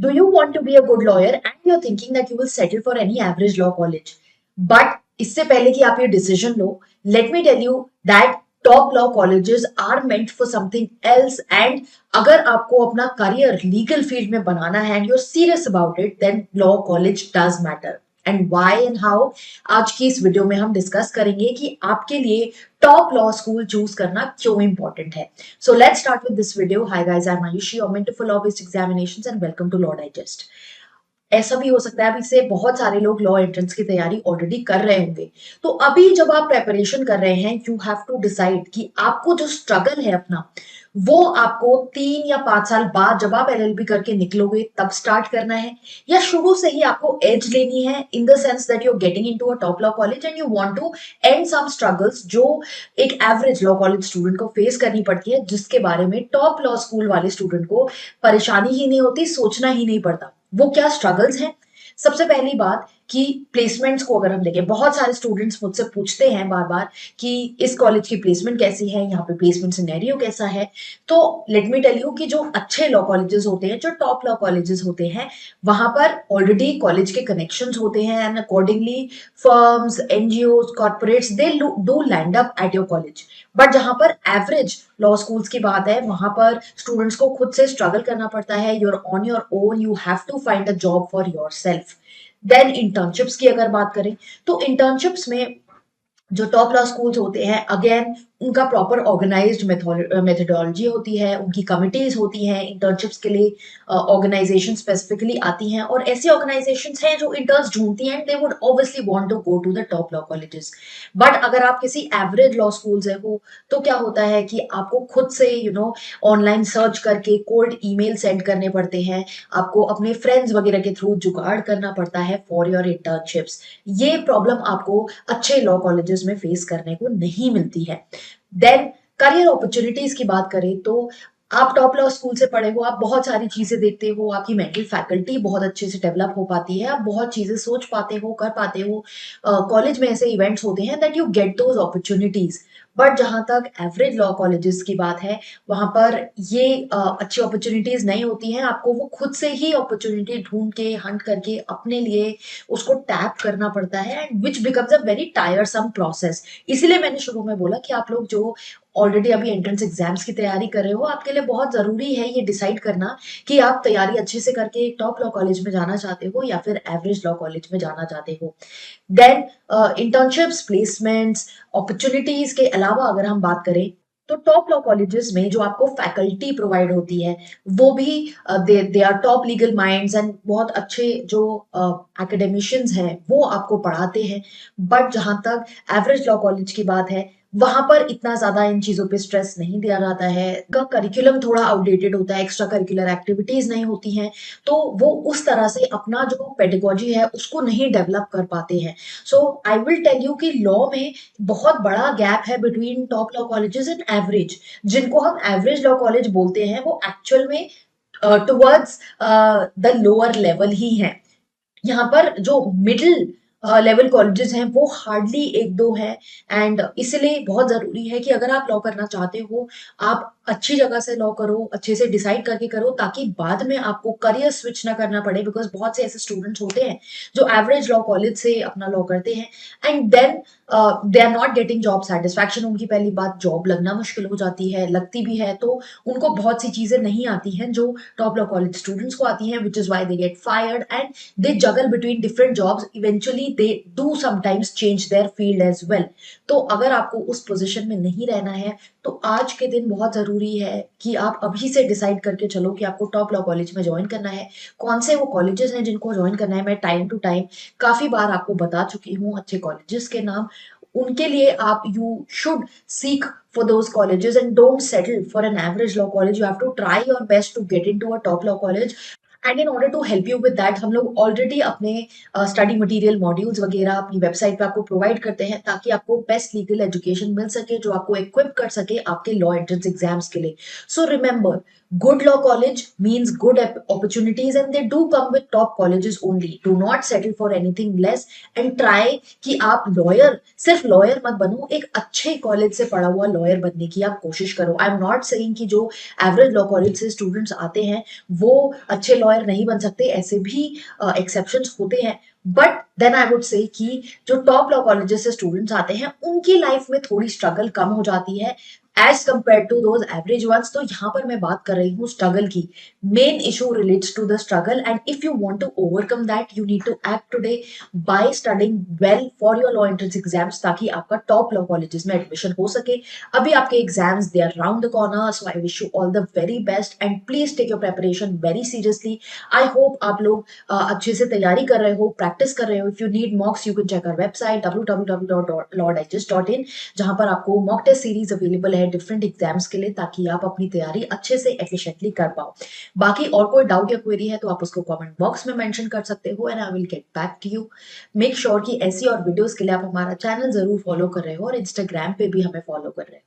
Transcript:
Do you want to be a good lawyer and you're thinking that you will settle for any average law college? But इससे पहले कि आप ये decision low, let me tell you that top law colleges are meant for something else. And अगर आपको अपना career legal field में बनाना है and you're serious about it, then law college does matter. And why and how आज की इस video में हम डिस्कस करेंगे कि आपके लिए टॉप लॉ स्कूल चूज करना क्यों इंपॉर्टेंट है. So let's start with this video. Hi guys, I am Ayushi, your mentor for law based examinations and welcome to Law Digest. ऐसा भी हो सकता है अभी से बहुत सारे लोग लॉ एंट्रेंस की तैयारी ऑलरेडी कर रहे होंगे. तो अभी जब आप प्रेपरेशन कर रहे हैं, यू हैव टू डिसाइड कि आपको जो स्ट्रगल है अपना, वो आपको 3 या 5 साल बाद जब आप एलएलबी करके निकलोगे तब स्टार्ट करना है, या शुरू से ही आपको एज लेनी है in the sense that you are getting into a top law college and you want to and some struggles जो एक एवरेज लॉ कॉलेज स्टूडेंट को फेस करनी पड़ती है, जिसके बारे में टॉप लॉ स्कूल वाले स्टूडेंट को परेशानी ही नहीं होती, सोचना ही नहीं पड़ता. वो क्या स्ट्रगल्स हैं? सबसे पहली बात कि प्लेसमेंट्स को अगर हम देखें, बहुत सारे स्टूडेंट्स मुझसे पूछते हैं बार बार कि इस कॉलेज की प्लेसमेंट कैसी है, यहाँ पे प्लेसमेंट सिनेरियो कैसा है. तो लेट मी टेल यू कि जो अच्छे लॉ कॉलेजेस होते हैं, जो टॉप लॉ कॉलेजेस होते हैं, वहां पर ऑलरेडी कॉलेज के कनेक्शंस होते हैं and accordingly firms, NGO, corporates they do land up at your college. But जहां पर एवरेज लॉ स्कूल्स की बात है, वहां पर स्टूडेंट्स को खुद से स्ट्रगल करना पड़ता है. You're on your own, you have to find a job for yourself. Then internships की अगर बात करें, तो इंटर्नशिप्स में जो टॉप लॉ स्कूल्स होते हैं, अगेन उनका प्रॉपर ऑर्गेनाइज्ड मेथोडोलॉजी होती है, उनकी कमिटीज होती हैं इंटर्नशिप्स के लिए, ऑर्गेनाइजेशन स्पेसिफिकली आती हैं, और ऐसी ऑर्गेनाइजेशंस हैं जो इंटर्न्स ढूंढती हैं, they would obviously want to go to the top law colleges. But अगर आप किसी एवरेज लॉ स्कूल से हो, तो क्या होता है कि आपको खुद से ऑनलाइन सर्च करके कोल्ड ईमेल सेंड करने पड़ते हैं, आपको अपने फ्रेंड्स वगैरह के थ्रू जुगाड़ करना पड़ता है फॉर योर इंटर्नशिप्स. ये प्रॉब्लम आपको अच्छे लॉ कॉलेजेस में फेस करने को नहीं मिलती है. देन करियर अपॉर्चुनिटीज की बात करें, तो आप टॉप लॉ स्कूल से पढ़े हो, आप बहुत सारी चीजें देखते हो, आपकी मेंटल फैकल्टी बहुत अच्छे से डेवलप हो पाती है, आप बहुत चीजें सोच पाते हो, कर पाते हो. कॉलेज में ऐसे इवेंट्स होते हैं that you get those opportunities. But जहां तक एवरेज लॉ कॉलेजेस की बात है, वहां पर ये अच्छी अपॉर्चुनिटीज नहीं होती हैं. आपको वो खुद से ही अपॉर्चुनिटी ढूंढ के, हंट करके अपने लिए उसको टैप करना पड़ता है, and which becomes a very टायरसम process. इसीलिए मैंने शुरू में बोला कि आप लोग जो ऑलरेडी अभी एंट्रेंस एग्जाम्स की तैयारी कर रहे हो, आपके लिए बहुत जरूरी है ये डिसाइड करना कि आप तैयारी अच्छे से करके एक टॉप लॉ कॉलेज में जाना चाहते हो या फिर एवरेज लॉ कॉलेज में जाना चाहते हो. देन इंटर्नशिप्स, प्लेसमेंट्स, अपॉर्चुनिटीज के अलावा अगर हम बात करें, तो टॉप लॉ कॉलेजेस में जो आपको फैकल्टी प्रोवाइड होती है, वो भी they are top legal minds and बहुत अच्छे जो एकेडमिशियंस हैं वो आपको पढ़ाते हैं. बट जहां तक एवरेज लॉ कॉलेज की बात है, वहां पर इतना ज्यादा इन चीजों पे स्ट्रेस नहीं दिया जाता है. का करिकुलम थोड़ा आउटडेटेड होता है, एक्स्ट्रा करिकुलर एक्टिविटीज नहीं होती हैं, तो वो उस तरह से अपना जो पेडागोजी है उसको नहीं डेवलप कर पाते हैं. सो आई विल टेल यू कि लॉ में बहुत बड़ा गैप है between top law colleges and average. जिनको हम एवरेज लॉ कॉलेज बोलते हैं, वो एक्चुअल में टुवर्ड्स द लोअर लेवल ही है. यहाँ पर जो मिडिल लेवल कॉलेजेस हैं वो हार्डली एक दो हैं. एंड इसलिए बहुत जरूरी है कि अगर आप लॉ करना चाहते हो, आप अच्छी जगह से लॉ करो, अच्छे से डिसाइड करके करो, ताकि बाद में आपको करियर स्विच ना करना पड़े. बिकॉज बहुत से ऐसे स्टूडेंट्स होते हैं जो एवरेज लॉ कॉलेज से अपना लॉ करते हैं and then they are not getting job satisfaction. उनकी पहली बात, जॉब लगना मुश्किल हो जाती है, लगती भी है तो उनको बहुत सी चीजें नहीं आती हैं जो टॉप लॉ कॉलेज स्टूडेंट्स को आती हैं, which is why they get fired and they juggle between different jobs. Eventually they do sometimes change their field as well. तो अगर आपको उस पोजीशन में नहीं रहना है, तो आज के दिन बहुत जरूरी है कि आप अभी से डिसाइड करके चलो कि आपको टॉप लॉ कॉलेज में ज्वाइन करना है. कौन से वो कॉलेजेस हैं जिनको ज्वाइन करना है, मैं टाइम टू टाइम काफी बार आपको बता चुकी हूँ अच्छे कॉलेजेस के नाम. उनके लिए आप you should seek for those colleges and don't settle for an average law college. You have to try your best to get into a top law college. And in order to help you with that, हम लोग already अपने study material modules वगैरह अपनी website पे आपको provide करते हैं, ताकि आपको बेस्ट लीगल एजुकेशन मिल सके जो आपको इक्विप कर सके आपके लॉ एंट्रेंस एग्जाम्स के लिए. So remember, good law college means good opportunities and they do come with top colleges only. Do not settle for anything less and try कि आप लॉयर, सिर्फ लॉयर मत बनो, एक अच्छे कॉलेज से पढ़ा हुआ लॉयर बनने की आप कोशिश करो. आई एम नॉट सेइंग कि जो एवरेज लॉ कॉलेज से स्टूडेंट्स आते हैं वो अच्छे लॉयर लॉयर नहीं बन सकते, ऐसे भी एक्सेप्शंस होते हैं, but then I would say कि जो टॉप लॉ कॉलेजेस से स्टूडेंट्स आते हैं उनकी लाइफ में थोड़ी स्ट्रगल कम हो जाती है as compared to those average ones. तो यहाँ पर मैं बात कर रही हूँ स्ट्रगल की। Main issue relates to the struggle, and if you want to overcome that you need to act today by studying well for your law entrance exams, ताकि आपका टॉप लॉ कॉलेजेस में एडमिशन हो सके। अभी आपके exams they are round the corner, so I wish you all the very best and please take your preparation very seriously. I hope आप लोग अच्छे से तैयारी कर रहे हो, प्रैक्टिस कर रहे हो। If you need mocks you can check our website www.lawdigest.in, जहां पर आपको मॉक टेस्ट सीरीज अवेलेबल है डिफरेंट एग्जाम्स के लिए, ताकि आप अपनी तैयारी अच्छे से एफिशिएंटली कर पाओ। बाकी और कोई डाउट या क्वेरी है तो आप उसको कमेंट बॉक्स में मेंशन कर सकते हो and I will get back to you. Make sure कि ऐसी और वीडियोस के लिए आप हमारा चैनल जरूर फॉलो कर रहे हो और इंस्टाग्राम पे भी हमें फॉलो कर रहे हो।